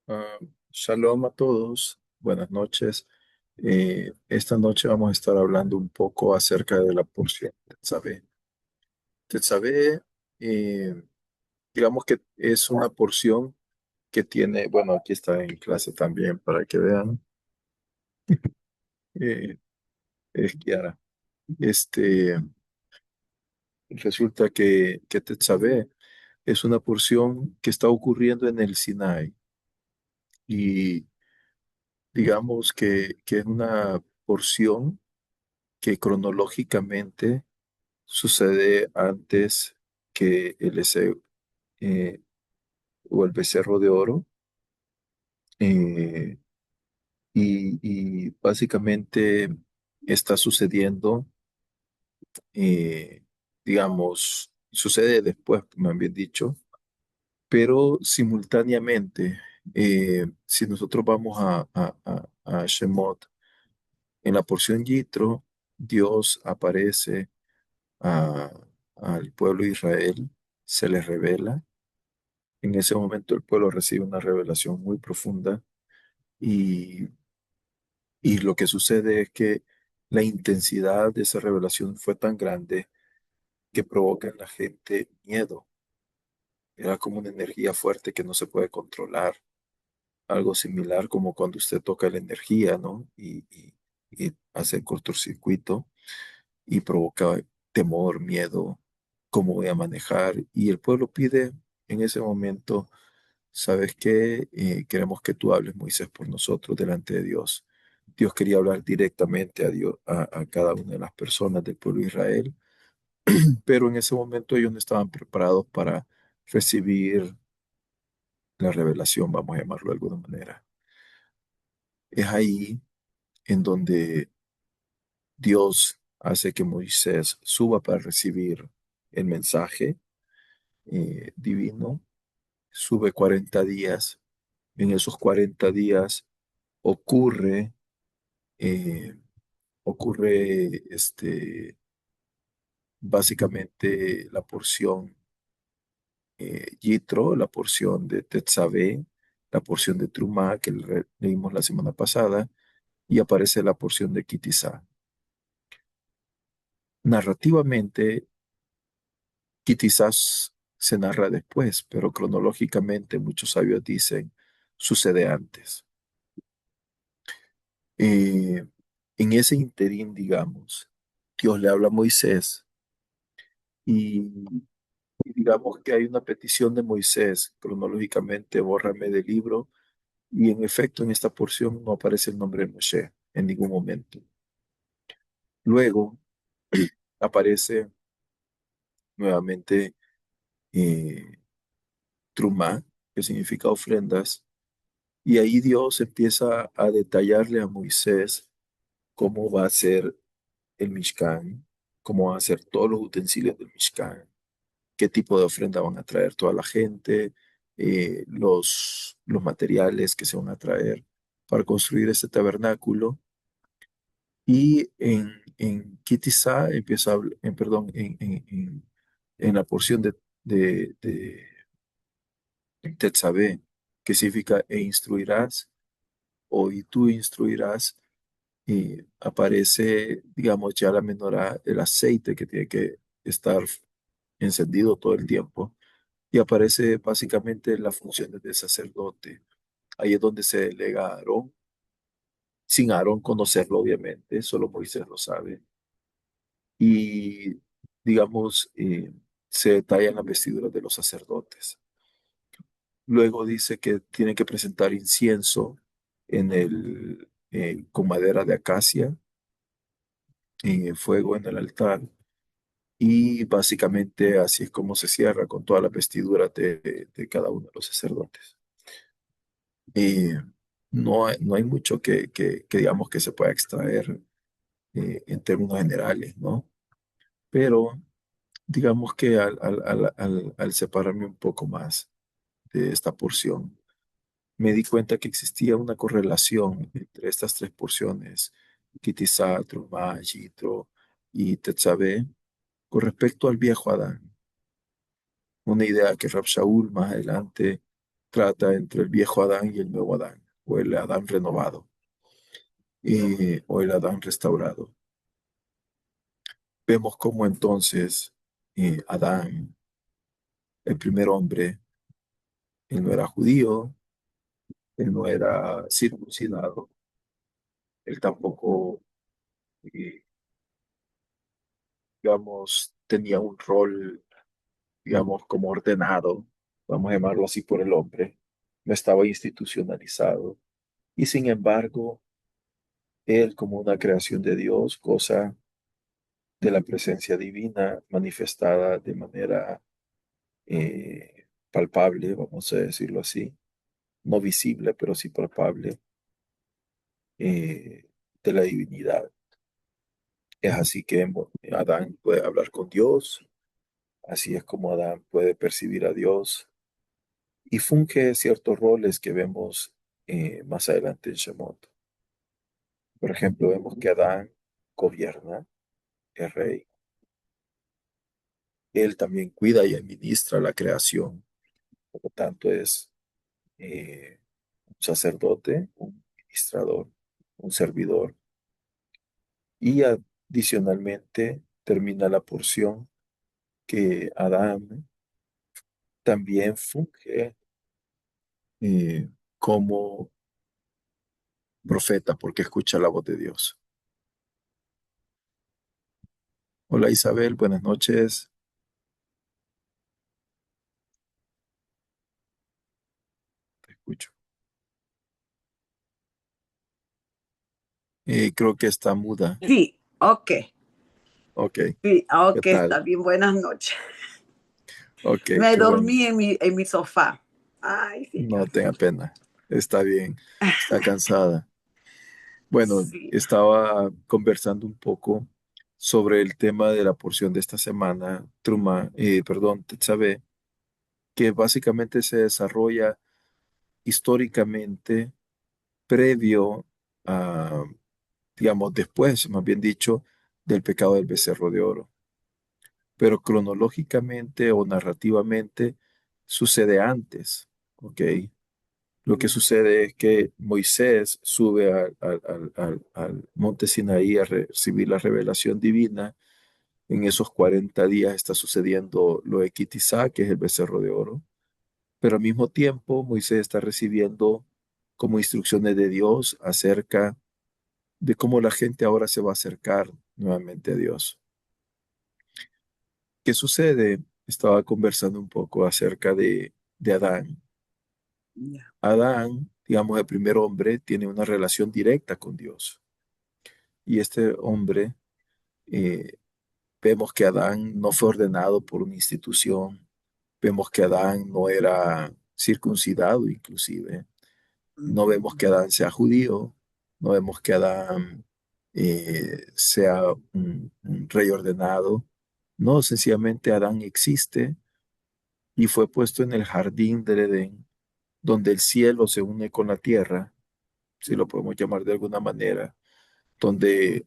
Ah, Shalom a todos, buenas noches. Esta noche vamos a estar hablando un poco acerca de la porción Tetzaveh. Tetzaveh, eh, digamos que es una porción que tiene, bueno, aquí está en clase también para que vean, eh, es Kiara. Este, Resulta que Tetzaveh es una porción que está ocurriendo en el Sinai y digamos que es una porción que cronológicamente sucede antes que eh, o el becerro de oro. eh, y básicamente está sucediendo, eh, digamos, sucede después, me han bien dicho, pero simultáneamente, si nosotros vamos a Shemot, en la porción Yitro, Dios aparece a- al pueblo de Israel, se les revela. En ese momento el pueblo recibe una revelación muy profunda y, y lo que sucede es que la intensidad de esa revelación fue tan grande que provoca en la gente miedo. Era como una energía fuerte que no se puede controlar. Algo similar como cuando usted toca la energía, ¿no? Y hace cortocircuito y provoca temor, miedo, cómo voy a manejar. Y el pueblo pide en ese momento: ¿sabes qué? Queremos que tú hables, Moisés, por nosotros delante de Dios. Dios quería hablar directamente a Dios, a cada una de las personas del pueblo de Israel, pero en ese momento ellos no estaban preparados para recibir la revelación, vamos a llamarlo de alguna manera. Es ahí en donde Dios hace que Moisés suba para recibir el mensaje divino, sube 40 días. En esos 40 días ocurre eh, básicamente la porción Yitro, la porción de Tetzaveh, la porción de Trumá que leímos la semana pasada, y aparece la porción de Kitizá. Narrativamente, Kitizá se narra después, pero cronológicamente muchos sabios dicen sucede antes. Eh, en ese interín, digamos, Dios le habla a Moisés y digamos que hay una petición de Moisés, cronológicamente, bórrame del libro, y en efecto en esta porción no aparece el nombre de Moshe en ningún momento. Luego aparece nuevamente eh, Trumá, que significa ofrendas, y ahí Dios empieza a detallarle a Moisés cómo va a ser el Mishkan, cómo van a ser todos los utensilios del Mishkan, qué tipo de ofrenda van a traer toda la gente, los materiales que se van a traer para construir este tabernáculo. Y en Kitizá empieza perdón, en la porción de Tetzabé, que significa e instruirás o y tú instruirás, y aparece, digamos, ya la menorá, el aceite que tiene que estar encendido todo el tiempo y aparece básicamente las funciones del sacerdote. Ahí es donde se delega a Aarón, sin Aarón conocerlo, obviamente, solo Moisés lo sabe. Y, digamos, se detallan las vestiduras de los sacerdotes. Luego dice que tienen que presentar incienso con madera de acacia, fuego en el altar. Y básicamente así es como se cierra con todas las vestiduras de cada uno de los sacerdotes. Y no hay mucho que digamos que se pueda extraer en términos generales, ¿no? Pero digamos que al separarme un poco más de esta porción, me di cuenta que existía una correlación entre estas tres porciones, Kitizá, Trumá, Yitro y Tetzabé, con respecto al viejo Adán. Una idea que Rab Shaul más adelante trata entre el viejo Adán y el nuevo Adán, o el Adán renovado, o el Adán restaurado. Vemos cómo entonces Adán, el primer hombre, él no era judío, él no era circuncidado, él tampoco, eh, digamos, tenía un rol, digamos, como ordenado, vamos a llamarlo así por el hombre, no estaba institucionalizado. Y sin embargo, él como una creación de Dios, goza de la presencia divina manifestada de manera palpable, vamos a decirlo así, no visible, pero sí palpable, de la divinidad. Es así que Adán puede hablar con Dios, así es como Adán puede percibir a Dios y funge ciertos roles que vemos más adelante en Shemot. Por ejemplo, vemos que Adán gobierna, es rey. Él también cuida y administra la creación. Por lo tanto, es un sacerdote, un ministrador, un servidor. Y adicionalmente termina la porción que Adán también funge como profeta porque escucha la voz de Dios. Hola Isabel, buenas noches. Te escucho. Creo que está muda. Sí, ok. Ok, Sí, ¿qué ok, está tal? bien. Buenas noches. Ok, Me qué bueno. dormí en mi sofá. Ay, No señor. tenga pena. Está bien. Está cansada. Bueno, Sí. estaba conversando un poco sobre el tema de la porción de esta semana, Truma, perdón, Tetzaveh, que básicamente se desarrolla históricamente previo a, digamos, después, más bien dicho, del pecado del becerro de oro. Pero cronológicamente o narrativamente sucede antes, ¿ok? Lo que sucede es que Moisés sube al monte Sinaí a recibir la revelación divina. En esos 40 días está sucediendo lo de Kitizá, que es el becerro de oro. Pero al mismo tiempo, Moisés está recibiendo como instrucciones de Dios acerca de cómo la gente ahora se va a acercar nuevamente a Dios. ¿Qué sucede? Estaba conversando un poco acerca de Adán. Ya. Adán, digamos, el primer hombre, tiene una relación directa con Dios. Y este hombre, eh, vemos que Adán no fue ordenado por una institución, vemos que Adán no era circuncidado inclusive, no vemos que Adán sea judío, no vemos que Adán sea un rey ordenado, no, sencillamente Adán existe y fue puesto en el jardín del Edén, donde el cielo se une con la tierra, si lo podemos llamar de alguna manera, donde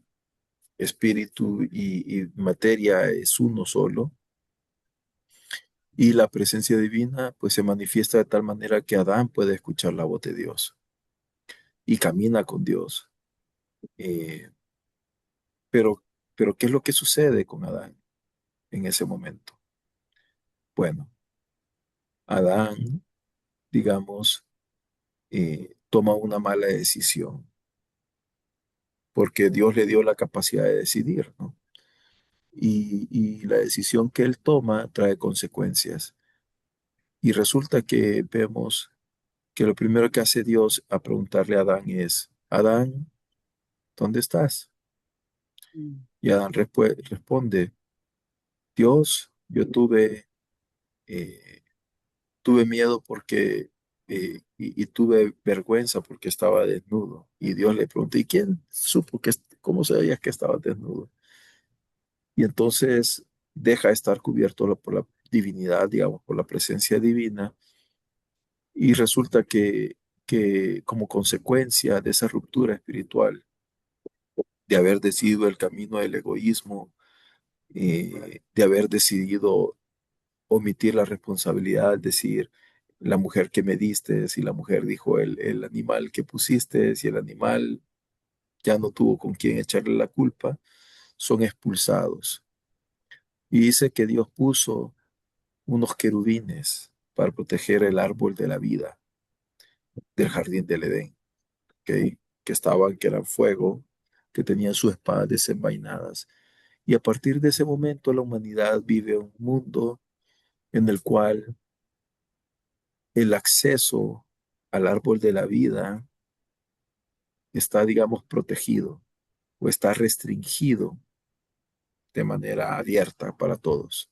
espíritu y materia es uno solo, y la presencia divina pues se manifiesta de tal manera que Adán puede escuchar la voz de Dios y camina con Dios. Eh, pero, pero, ¿qué es lo que sucede con Adán en ese momento? Bueno, Adán, digamos, toma una mala decisión porque Dios le dio la capacidad de decidir, ¿no? Y la decisión que él toma trae consecuencias. Y resulta que vemos que lo primero que hace Dios a preguntarle a Adán es, Adán, ¿dónde estás? Y Adán responde, Dios, yo tuve miedo porque, y tuve vergüenza porque estaba desnudo. Y Dios le preguntó, ¿y quién supo cómo sabías que estaba desnudo? Y entonces deja de estar cubierto por la divinidad, digamos, por la presencia divina. Y resulta que como consecuencia de esa ruptura espiritual, de haber decidido el camino del egoísmo, de haber decidido omitir la responsabilidad, es decir, la mujer que me diste, y la mujer dijo el animal que pusiste, y el animal ya no tuvo con quién echarle la culpa, son expulsados. Y dice que Dios puso unos querubines para proteger el árbol de la vida del jardín del Edén, ¿ok? Que eran fuego, que tenían sus espadas desenvainadas. Y a partir de ese momento la humanidad vive un mundo en el cual el acceso al árbol de la vida está, digamos, protegido o está restringido de manera abierta para todos.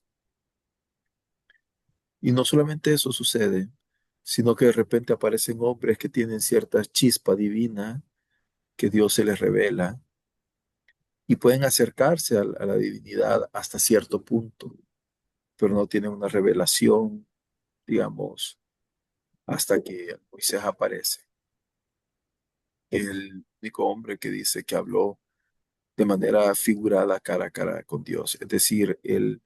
Y no solamente eso sucede, sino que de repente aparecen hombres que tienen cierta chispa divina que Dios se les revela y pueden acercarse a la divinidad hasta cierto punto, pero no tienen una revelación, digamos, hasta que Moisés aparece. El único hombre que dice que habló de manera figurada cara a cara con Dios. Es decir, él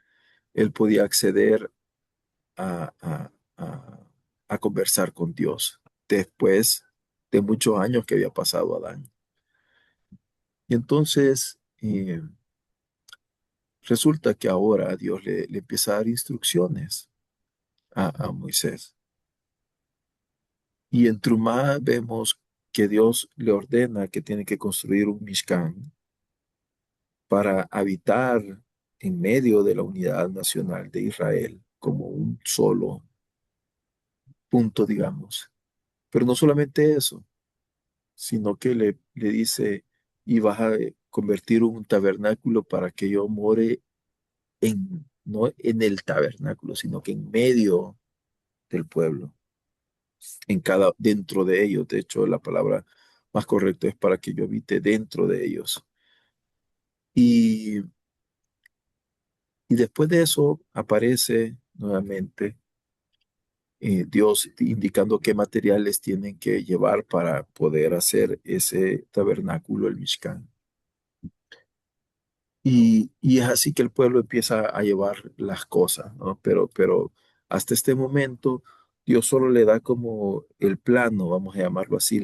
podía acceder a, a, a, a conversar con Dios después de muchos años que había pasado Adán. Y entonces resulta que ahora Dios le empieza a dar instrucciones a Moisés. Y en Trumá vemos que Dios le ordena que tiene que construir un Mishkan para habitar en medio de la unidad nacional de Israel como un solo punto, digamos. Pero no solamente eso, sino que le dice, y vas a convertir un tabernáculo para que yo more no en el tabernáculo, sino que en medio del pueblo, dentro de ellos. De hecho, la palabra más correcta es para que yo habite dentro de ellos. Y, y después de eso aparece nuevamente Dios indicando qué materiales tienen que llevar para poder hacer ese tabernáculo, el Mishkan. Y es así que el pueblo empieza a llevar las cosas, ¿no? Pero hasta este momento Dios solo le da como el plano, vamos a llamarlo así,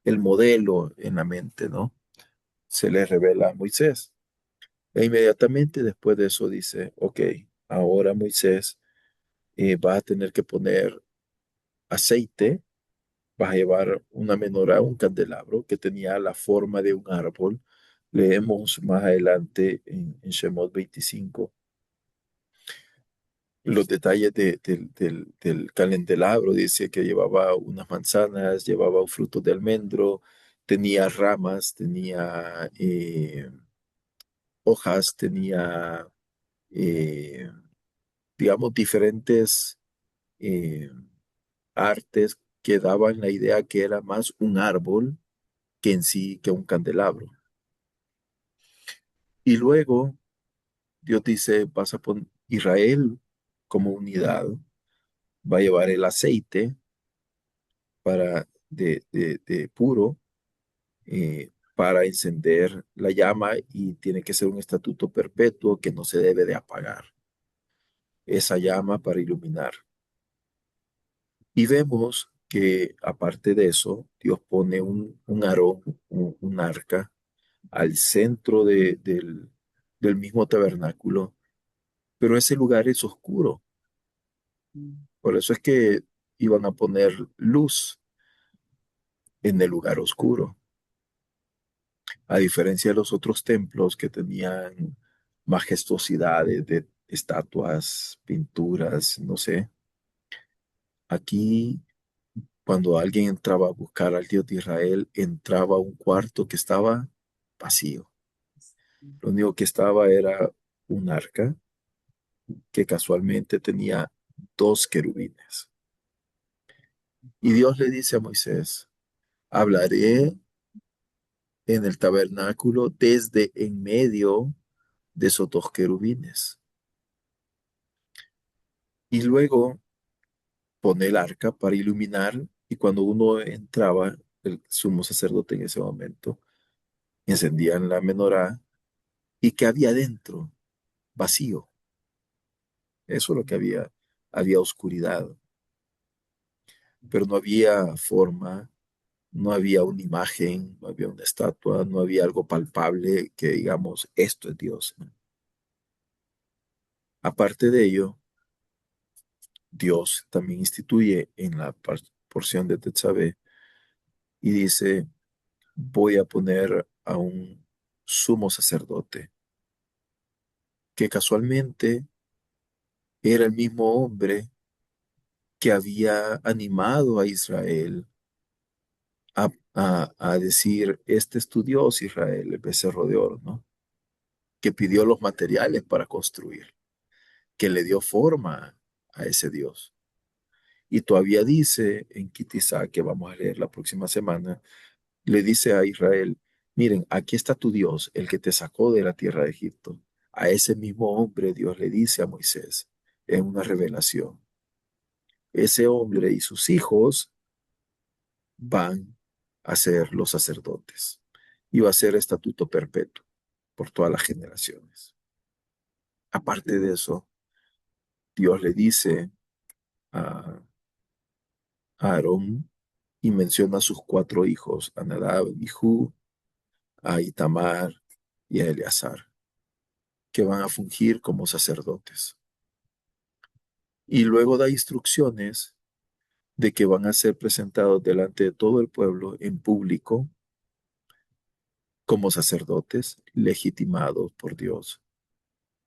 el modelo en la mente, ¿no? Se le revela a Moisés. E inmediatamente después de eso dice, ok, ahora Moisés va a tener que poner aceite, vas a llevar una menorá, un candelabro que tenía la forma de un árbol. Leemos más adelante en Shemot 25 los detalles del candelabro. Dice que llevaba unas manzanas, llevaba frutos de almendro, tenía ramas, tenía hojas, tenía, eh, digamos, diferentes eh, artes que daban la idea que era más un árbol que en sí, que un candelabro. Y luego Dios dice, vas a poner Israel como unidad, va a llevar el aceite de puro para encender la llama y tiene que ser un estatuto perpetuo que no se debe de apagar esa llama para iluminar. Y vemos que aparte de eso, Dios pone un arón, un arca al centro del mismo tabernáculo, pero ese lugar es oscuro. Por eso es que iban a poner luz en el lugar oscuro, a diferencia de los otros templos que tenían majestuosidades de estatuas, pinturas, no sé. Aquí, cuando alguien entraba a buscar al Dios de Israel, entraba a un cuarto que estaba vacío. Lo único que estaba era un arca que casualmente tenía dos querubines. Y Dios le dice a Moisés, hablaré en el tabernáculo desde en medio de esos dos querubines. Y luego pone el arca para iluminar y cuando uno entraba, el sumo sacerdote en ese momento, encendían la menorá y que había dentro, vacío. Eso es lo que había. había oscuridad, pero no había forma, no había una imagen, no había una estatua, no había algo palpable que digamos, esto es Dios, ¿no? Aparte de ello, Dios también instituye en la porción de Tetzabé y dice, voy a poner a un sumo sacerdote, que casualmente era el mismo hombre que había animado a Israel a decir, este es tu Dios, Israel, el becerro de oro, ¿no? Que pidió los materiales para construir, que le dio forma a ese Dios. Y todavía dice en Kitizá, que vamos a leer la próxima semana, le dice a Israel, miren, aquí está tu Dios, el que te sacó de la tierra de Egipto. A ese mismo hombre Dios le dice a Moisés en una revelación, ese hombre y sus hijos van a ser los sacerdotes y va a ser estatuto perpetuo por todas las generaciones. Aparte de eso, Dios le dice a Aarón y menciona a sus cuatro hijos, a Nadab, Abijú, a Itamar y a Eleazar, que van a fungir como sacerdotes. Y luego da instrucciones de que van a ser presentados delante de todo el pueblo en público como sacerdotes legitimados por Dios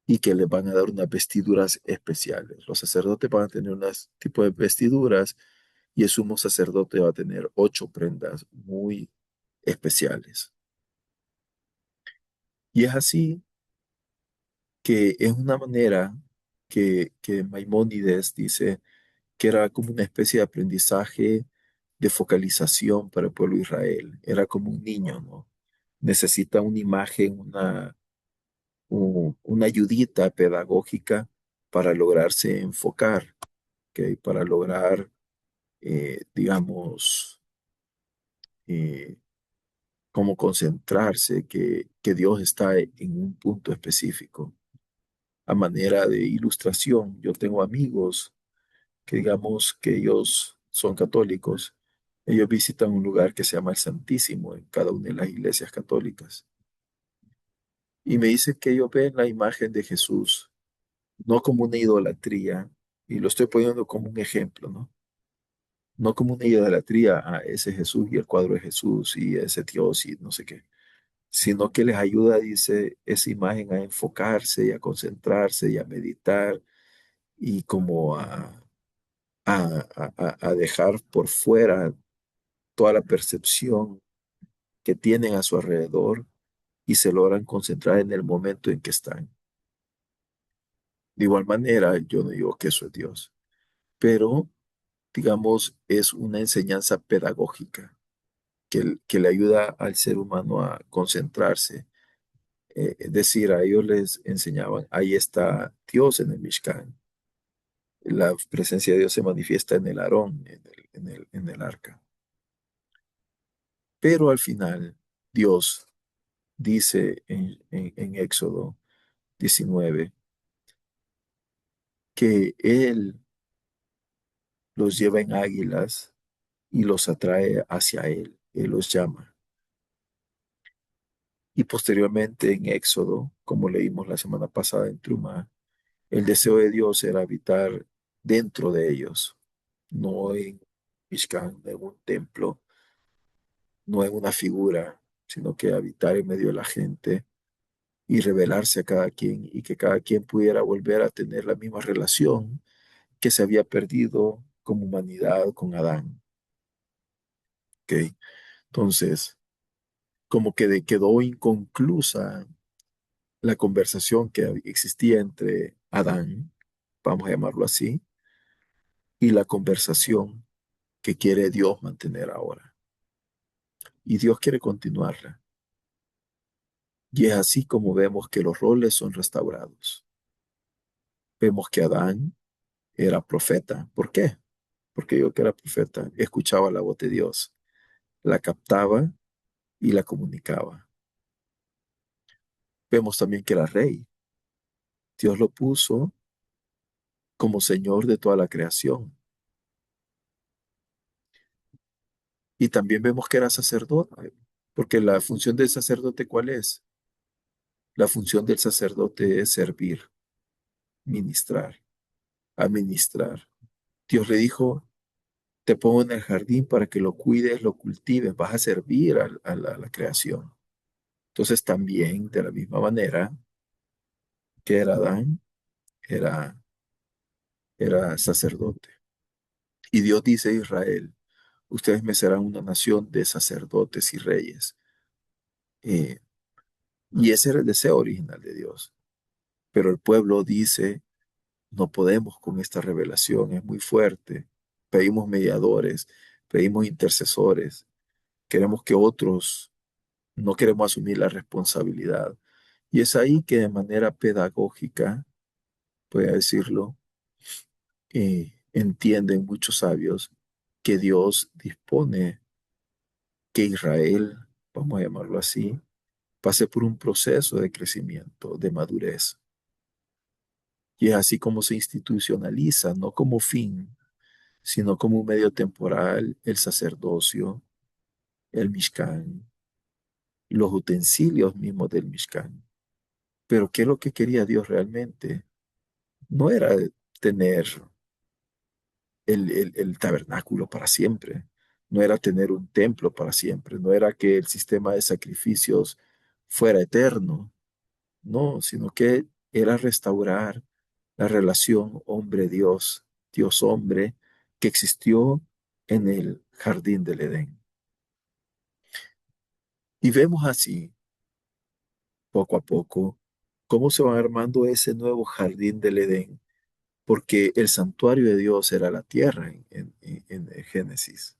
y que les van a dar unas vestiduras especiales. Los sacerdotes van a tener un tipo de vestiduras y el sumo sacerdote va a tener 8 prendas muy especiales. Y es así que es una manera que Maimónides dice que era como una especie de aprendizaje de focalización para el pueblo de Israel. Era como un niño, ¿no? Necesita una imagen, una ayudita pedagógica para lograrse enfocar, ¿ok? Para lograr, digamos, eh, como concentrarse, que Dios está en un punto específico. A manera de ilustración, yo tengo amigos que digamos que ellos son católicos. Ellos visitan un lugar que se llama el Santísimo en cada una de las iglesias católicas. Y me dicen que ellos ven la imagen de Jesús no como una idolatría, y lo estoy poniendo como un ejemplo, ¿no? No como una idolatría a ese Jesús y el cuadro de Jesús y ese Dios y no sé qué, sino que les ayuda, dice, esa imagen a enfocarse y a concentrarse y a meditar y como a dejar por fuera toda la percepción que tienen a su alrededor y se logran concentrar en el momento en que están. De igual manera, yo no digo que eso es Dios, pero digamos, es una enseñanza pedagógica que le ayuda al ser humano a concentrarse. Es decir, a ellos les enseñaban, ahí está Dios en el Mishkan. La presencia de Dios se manifiesta en el Aarón, en el arca. Pero al final, Dios dice en Éxodo 19 que Él los lleva en águilas y los atrae hacia Él. Él los llama. Y posteriormente en Éxodo, como leímos la semana pasada en Trumá, el deseo de Dios era habitar dentro de ellos, no en Mishkan, no en un templo, no en una figura, sino que habitar en medio de la gente y revelarse a cada quien y que cada quien pudiera volver a tener la misma relación que se había perdido como humanidad con Adán. ¿Ok? Entonces, como que quedó inconclusa la conversación que existía entre Adán, vamos a llamarlo así, y la conversación que quiere Dios mantener ahora. Y Dios quiere continuarla. Y es así como vemos que los roles son restaurados. Vemos que Adán era profeta. ¿Por qué? Porque yo que era profeta, escuchaba la voz de Dios, la captaba y la comunicaba. Vemos también que era rey. Dios lo puso como Señor de toda la creación. Y también vemos que era sacerdote, porque la función del sacerdote, ¿cuál es? La función del sacerdote es servir, ministrar, administrar. Dios le dijo, te pongo en el jardín para que lo cuides, lo cultives, vas a servir a la creación. Entonces también, de la misma manera que era Adán, era, era sacerdote. Y Dios dice a Israel, ustedes me serán una nación de sacerdotes y reyes. Eh, y ese era el deseo original de Dios. Pero el pueblo dice, no podemos con esta revelación, es muy fuerte. Pedimos mediadores, pedimos intercesores, queremos que otros, no queremos asumir la responsabilidad. Y es ahí que de manera pedagógica, voy a decirlo, entienden muchos sabios que Dios dispone que Israel, vamos a llamarlo así, pase por un proceso de crecimiento, de madurez. Y es así como se institucionaliza, no como fin, sino como un medio temporal, el sacerdocio, el Mishkan, los utensilios mismos del Mishkan. Pero ¿qué es lo que quería Dios realmente? No era tener el tabernáculo para siempre, no era tener un templo para siempre, no era que el sistema de sacrificios fuera eterno, no, sino que era restaurar la relación hombre-Dios, Dios-hombre, que existió en el jardín del Edén. Y vemos así, poco a poco, cómo se va armando ese nuevo jardín del Edén, porque el santuario de Dios era la tierra en el Génesis.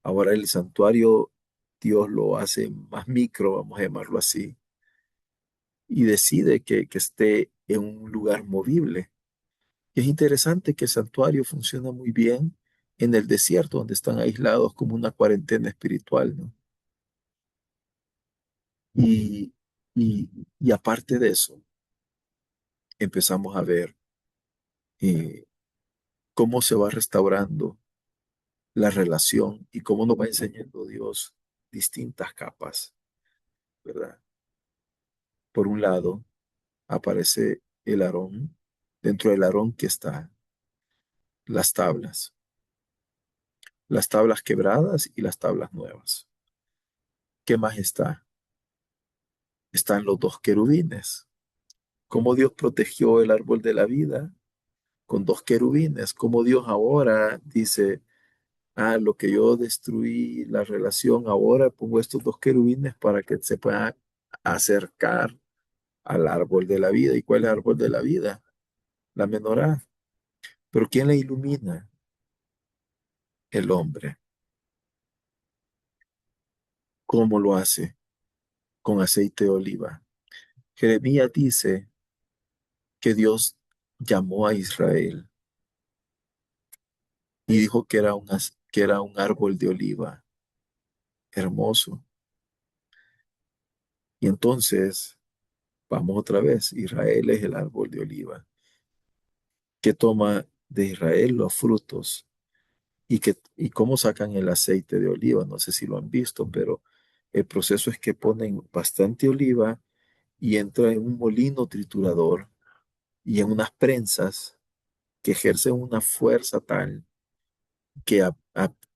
Ahora el santuario Dios lo hace más micro, vamos a llamarlo así, y decide que esté en un lugar movible. Y es interesante que el santuario funciona muy bien en el desierto, donde están aislados como una cuarentena espiritual, ¿no? Y, y aparte de eso, empezamos a ver eh, cómo se va restaurando la relación y cómo nos va enseñando Dios distintas capas, ¿verdad? Por un lado, aparece el Aarón, dentro del Aarón que está las tablas quebradas y las tablas nuevas. ¿Qué más está? Están los dos querubines. Cómo Dios protegió el árbol de la vida con dos querubines. Cómo Dios ahora dice, ah, lo que yo destruí, la relación, ahora pongo estos dos querubines para que se puedan acercar al árbol de la vida. ¿Y cuál es el árbol de la vida? La menorá. Pero ¿quién la ilumina? El hombre. ¿Cómo lo hace? Con aceite de oliva. Jeremías dice que Dios llamó a Israel y dijo que era un árbol de oliva hermoso. Y entonces, vamos otra vez, Israel es el árbol de oliva que toma de Israel los frutos y cómo sacan el aceite de oliva. No sé si lo han visto, pero el proceso es que ponen bastante oliva y entra en un molino triturador y en unas prensas que ejercen una fuerza tal que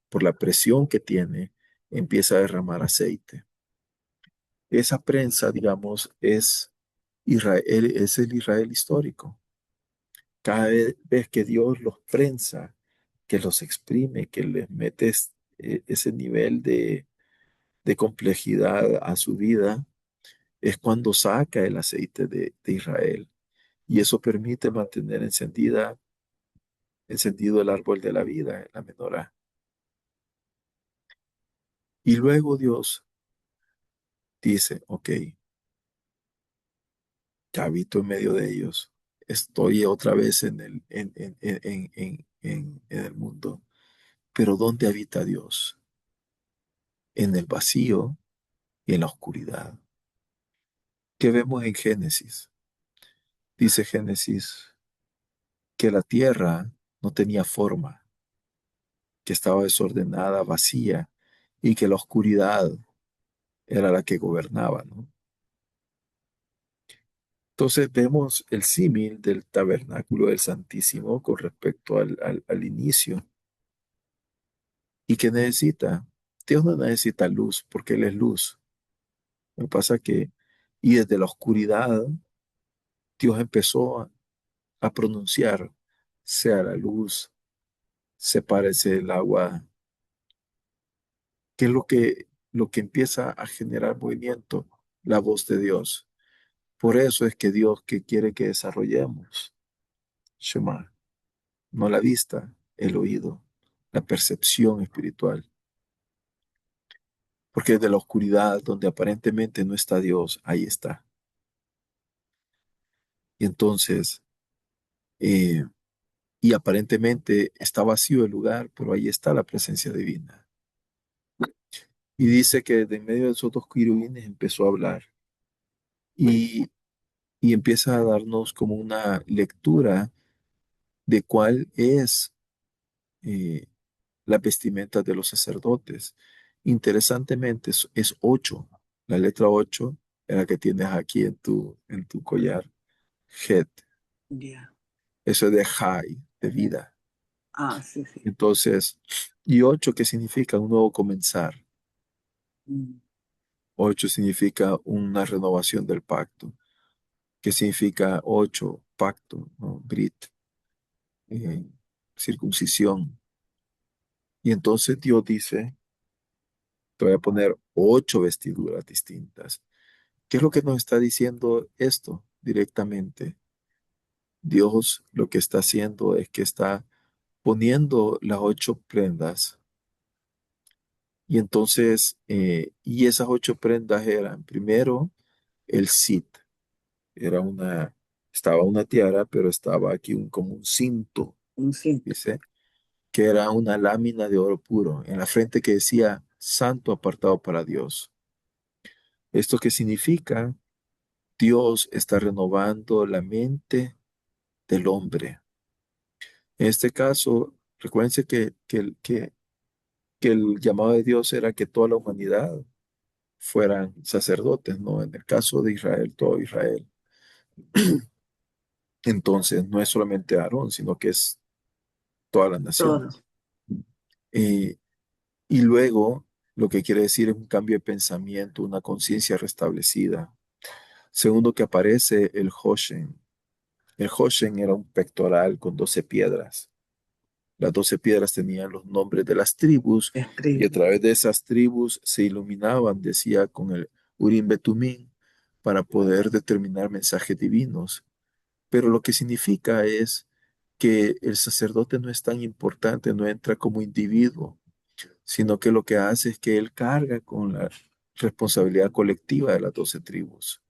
por la presión que tiene empieza a derramar aceite. Esa prensa, digamos, es Israel, es el Israel histórico. Cada vez que Dios los prensa, que los exprime, que les mete ese nivel de complejidad a su vida, es cuando saca el aceite de Israel. Y eso permite mantener encendido el árbol de la vida, la menorá. Y luego Dios dice, ok, ya habito en medio de ellos. Estoy otra vez en el mundo. Pero ¿dónde habita Dios? En el vacío y en la oscuridad. ¿Qué vemos en Génesis? Dice Génesis que la tierra no tenía forma, que estaba desordenada, vacía, y que la oscuridad era la que gobernaba, ¿no? Entonces vemos el símil del tabernáculo del Santísimo con respecto al inicio. ¿Y qué necesita? Dios no necesita luz porque Él es luz. Lo que pasa que, y desde la oscuridad, Dios empezó a pronunciar, sea la luz, sepárese el agua, que es lo que empieza a generar movimiento, la voz de Dios. Por eso es que Dios que quiere que desarrollemos Shema, no la vista, el oído, la percepción espiritual. Porque desde la oscuridad, donde aparentemente no está Dios, ahí está. Y entonces, eh, y aparentemente está vacío el lugar, pero ahí está la presencia divina. Y dice que de en medio de esos dos querubines empezó a hablar y, y empieza a darnos como una lectura de cuál es eh, la vestimenta de los sacerdotes. Interesantemente, es 8. La letra 8 es la que tienes aquí en tu collar. Het. Ya. Eso es de Jai, de vida. Ah, sí, sí. Entonces, y 8, ¿qué significa? Un nuevo comenzar. Mm. 8 significa una renovación del pacto. ¿Qué significa 8? Pacto, ¿no? Brit, eh, circuncisión. Y entonces Dios dice, te voy a poner 8 vestiduras distintas. ¿Qué es lo que nos está diciendo esto directamente? Dios lo que está haciendo es que está poniendo las 8 prendas. Y entonces, y esas 8 prendas eran, primero, el sit. Era estaba una tiara, pero estaba aquí como un cinto, Un cinto. dice, que era una lámina de oro puro, en la frente que decía, Santo apartado para Dios. ¿Esto qué significa? Dios está renovando la mente del hombre. En este caso, recuérdense que el llamado de Dios era que toda la humanidad fueran sacerdotes, ¿no? En el caso de Israel, todo Israel. Entonces, no es solamente Aarón, sino que es toda la nación. Todo. Eh, y luego, lo que quiere decir es un cambio de pensamiento, una conciencia restablecida. Segundo, que aparece el Hoshen. El Hoshen era un pectoral con 12 piedras. Las 12 piedras tenían los nombres de las tribus y a Estribo. través de esas tribus se iluminaban, decía, con el Urim Betumim para poder determinar mensajes divinos. Pero lo que significa es que el sacerdote no es tan importante, no entra como individuo, sino que lo que hace es que él carga con la responsabilidad colectiva de las 12 tribus,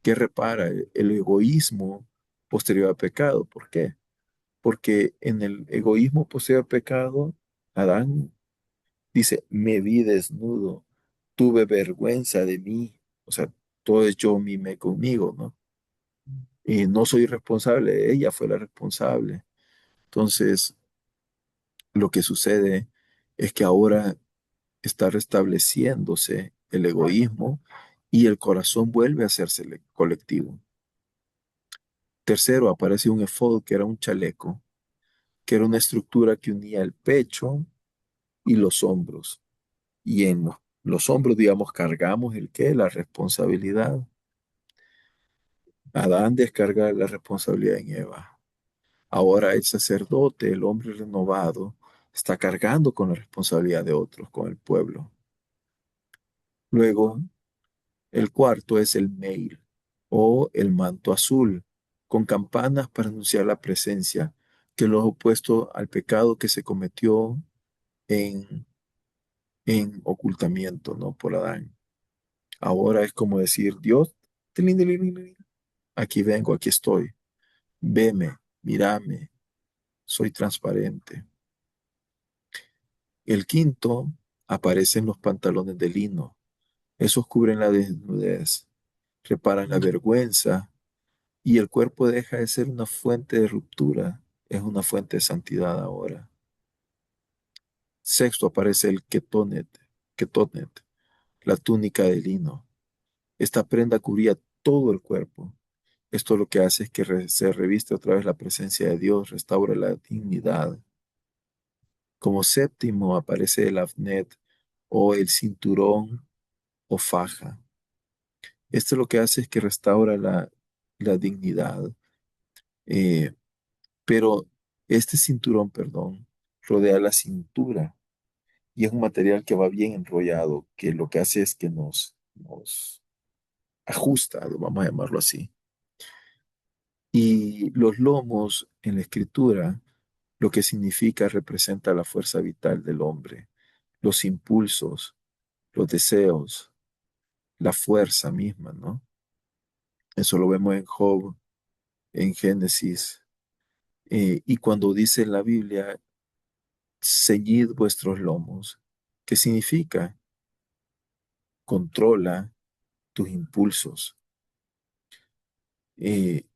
que repara el egoísmo posterior al pecado. ¿Por qué? Porque en el egoísmo posterior al pecado, Adán dice, me vi desnudo, tuve vergüenza de mí, o sea, todo es yo mime conmigo, ¿no? Y no soy responsable, ella fue la responsable. Entonces, lo que sucede es que ahora está restableciéndose el egoísmo y el corazón vuelve a hacerse colectivo. Tercero, aparece un efod que era un chaleco, que era una estructura que unía el pecho y los hombros. Y en los hombros, digamos, cargamos el qué, la responsabilidad. Adán descarga la responsabilidad en Eva. Ahora el sacerdote, el hombre renovado, está cargando con la responsabilidad de otros, con el pueblo. Luego, el cuarto es el mail o el manto azul, con campanas para anunciar la presencia, que lo es opuesto al pecado que se cometió en, en ocultamiento, ¿no? Por Adán. Ahora es como decir, Dios, tilín, tilín, tilín, aquí vengo, aquí estoy, veme, mírame, soy transparente. El quinto aparecen los pantalones de lino. Esos cubren la desnudez, reparan la vergüenza Y el cuerpo deja de ser una fuente de ruptura, es una fuente de santidad ahora. Sexto aparece el ketonet, la túnica de lino. Esta prenda cubría todo el cuerpo. Esto lo que hace es que se reviste otra vez la presencia de Dios, restaura la dignidad. Como séptimo aparece el afnet o el cinturón o faja. Esto lo que hace es que restaura la dignidad. Eh, pero este cinturón, perdón, rodea la cintura y es un material que va bien enrollado, que lo que hace es que nos ajusta, vamos a llamarlo así. Y los lomos en la escritura, lo que significa representa la fuerza vital del hombre, los impulsos, los deseos, la fuerza misma, ¿no? Eso lo vemos en Job, en Génesis. Y cuando dice en la Biblia, ceñid vuestros lomos, ¿qué significa? Controla tus impulsos. Eh,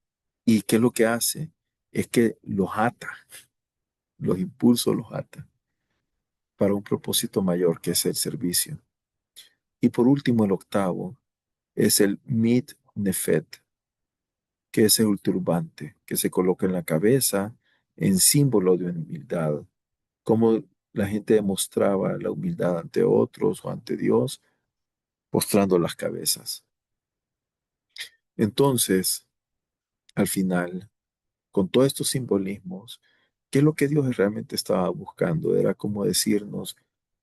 ¿Y qué es lo que hace? Es que los ata, los impulsos los ata para un propósito mayor que es el servicio. Y por último, el octavo es el mit nefet, que es el turbante que se coloca en la cabeza en símbolo de humildad. Como la gente demostraba la humildad ante otros o ante Dios, postrando las cabezas. Entonces, al final, con todos estos simbolismos, ¿qué es lo que Dios realmente estaba buscando? Era como decirnos,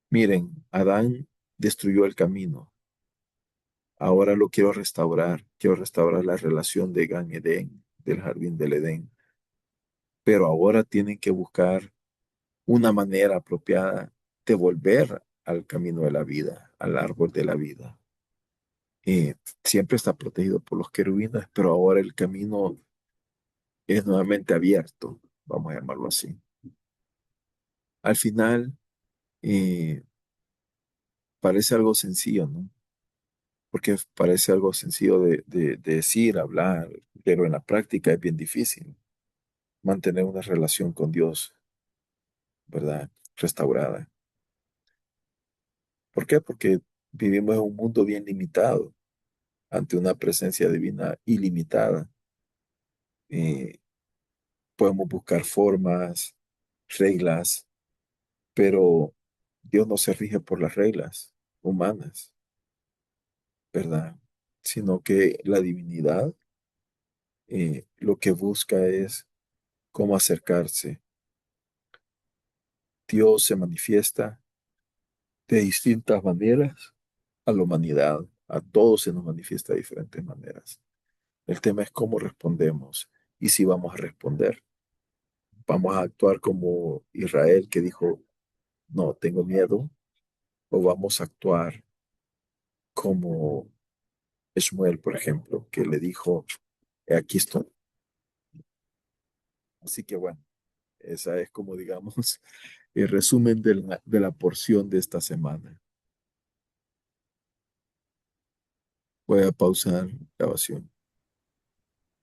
miren, Adán destruyó el camino, ahora lo quiero restaurar la relación de Gan Edén, del jardín del Edén, pero ahora tienen que buscar una manera apropiada de volver al camino de la vida, al árbol de la vida. Siempre está protegido por los querubines, pero ahora el camino es nuevamente abierto, vamos a llamarlo así. Al final, eh, parece algo sencillo, ¿no? Porque parece algo sencillo de decir, hablar, pero en la práctica es bien difícil mantener una relación con Dios, ¿verdad? Restaurada. ¿Por qué? Porque vivimos en un mundo bien limitado ante una presencia divina ilimitada. Eh, Podemos buscar formas, reglas, pero Dios no se rige por las reglas humanas, ¿verdad? Sino que la divinidad lo que busca es cómo acercarse. Dios se manifiesta de distintas maneras a la humanidad. A todos se nos manifiesta de diferentes maneras. El tema es cómo respondemos y si vamos a responder. Vamos a actuar como Israel que dijo, no, tengo miedo, o vamos a actuar como Shmuel, por ejemplo, que le dijo, aquí estoy. Así que bueno, esa es como digamos el resumen de la porción de esta semana. Voy a pausar la grabación.